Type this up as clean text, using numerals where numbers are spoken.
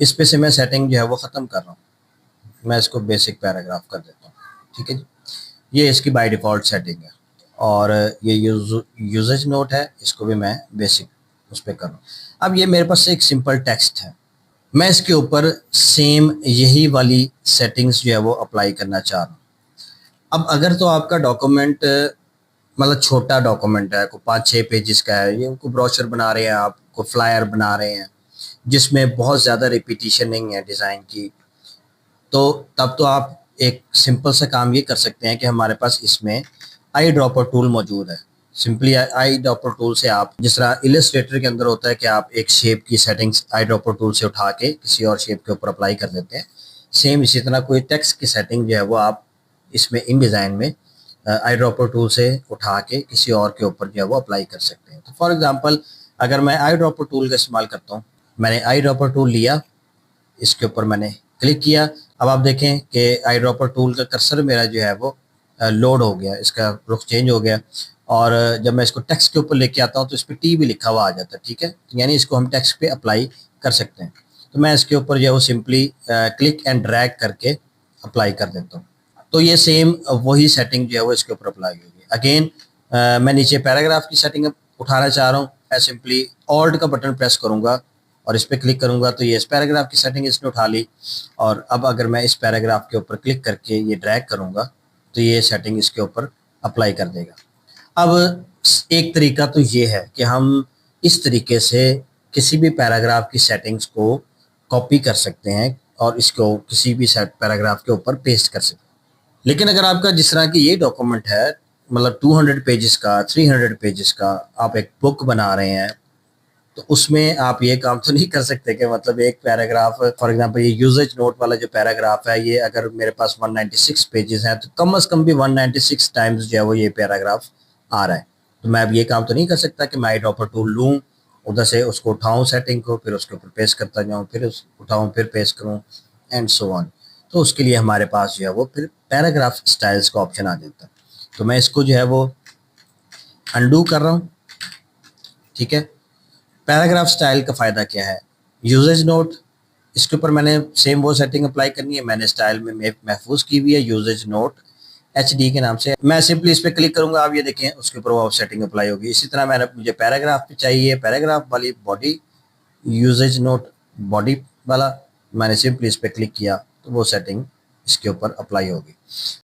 इस पे से मैं सेटिंग जो है वो ख़त्म कर रहा हूँ। मैं इसको बेसिक पैराग्राफ कर देता हूँ। ठीक है जी, ये इसकी बाय डिफ़ॉल्ट सेटिंग है। और ये यूजेज नोट है, इसको भी मैं बेसिक उस पर कर रहा हूँ। अब ये मेरे पास एक सिंपल टेक्स्ट है, मैं इसके ऊपर सेम यही वाली सेटिंग्स जो है वो अप्लाई करना चाह रहा हूँ। अब अगर तो आपका डॉक्यूमेंट मतलब छोटा डॉक्यूमेंट है, कोई 5-6 पेजेस का है, ये कोई ब्रोशर बना रहे हैं आप, कोई फ्लायर बना रहे हैं जिसमें बहुत ज़्यादा रिपीटिशन नहीं है डिज़ाइन की, तो तब तो आप एक सिंपल सा काम ये कर सकते हैं कि हमारे पास इसमें आई ड्रॉपर टूल मौजूद है। सिंपली आई ड्रॉपर टूल से आप, जिस तरह इलस्ट्रेटर के अंदर होता है कि आप एक शेप की सेटिंग्स आई ड्रॉपर टूल से उठा के किसी और शेप के ऊपर अप्लाई कर देते हैं, सेम इसी तरह कोई टेक्स्ट की सेटिंग जो है वो आप इसमें इन डिज़ाइन में आई ड्रॉपर टूल से उठा के किसी और के ऊपर जो है वो अप्लाई कर सकते हैं। तो फॉर एग्जांपल अगर मैं आई ड्रॉपर टूल का इस्तेमाल करता हूँ, मैंने आई ड्रॉपर टूल लिया, इसके ऊपर मैंने क्लिक किया। अब आप देखें कि आई ड्रॉपर टूल का कर्सर मेरा जो है वो लोड हो गया, इसका रुख चेंज हो गया। और जब मैं इसको टेक्स्ट के ऊपर लेके आता हूँ तो इस पर टी भी लिखा हुआ आ जाता है। ठीक है, यानी इसको हम टेक्स्ट पे अप्लाई कर सकते हैं। तो मैं इसके ऊपर जो है वो सिंपली क्लिक एंड ड्रैग करके अप्लाई कर देता हूँ, तो ये सेम वही सेटिंग जो है वो इसके ऊपर अप्लाई होगी। अगेन मैं नीचे पैराग्राफ की सेटिंग उठाना चाह रहा हूँ, मैं सिंपली ऑल्ट का बटन प्रेस करूँगा और इस पर क्लिक करूँगा तो ये इस पैराग्राफ की सेटिंग इसने उठा ली। और अब अगर मैं इस पैराग्राफ के ऊपर क्लिक करके ये ड्रैग करूँगा तो ये सेटिंग इसके ऊपर अप्लाई कर देगा। अब एक तरीका तो ये है कि हम इस तरीके से किसी भी पैराग्राफ की सेटिंग्स को कॉपी कर सकते हैं और इसको किसी भी पैराग्राफ के ऊपर पेस्ट कर सकते हैं। लेकिन अगर आपका जिस तरह की ये डॉक्यूमेंट है, मतलब 200 पेजेस का, 300 पेजेस का, आप एक बुक बना रहे हैं, तो उसमें आप ये काम तो नहीं कर सकते कि मतलब एक पैराग्राफ, फॉर एग्जांपल ये यूजेज नोट वाला जो पैराग्राफ है, ये अगर मेरे पास 196 पेजेस हैं तो कम से कम भी 196 टाइम्स जो है वो ये पैराग्राफ आ रहा है। तो मैं अब ये काम तो नहीं कर सकता कि मैं आई ड्रॉपर टूल लूँ, उधर से उसको उठाऊँ सेटिंग को, फिर उसके ऊपर पेस्ट करता जाऊँ, फिर उठाऊँ फिर पेस्ट करूँ एंड सो ऑन। तो उसके लिए हमारे पास जो है वो फिर पैराग्राफ स्टाइल्स का ऑप्शन आ जाता है। तो मैं इसको जो है वो अनडू कर रहा हूँ। ठीक है, पैराग्राफ स्टाइल का फ़ायदा क्या है? यूजेज नोट, इसके ऊपर मैंने सेम वो सेटिंग अप्लाई करनी है, मैंने स्टाइल में महफूज की हुई है यूजेज नोट HD के नाम से। मैं सिंपली इस पर क्लिक करूंगा, आप ये देखें उसके ऊपर वो सेटिंग अप्लाई होगी। इसी तरह मैंने, मुझे पैराग्राफ पे चाहिए, पैराग्राफ वाली बॉडी, यूजेज नोट बॉडी वाला, मैंने सिंपली इस पर क्लिक किया तो वो सेटिंग इसके ऊपर अप्लाई होगी।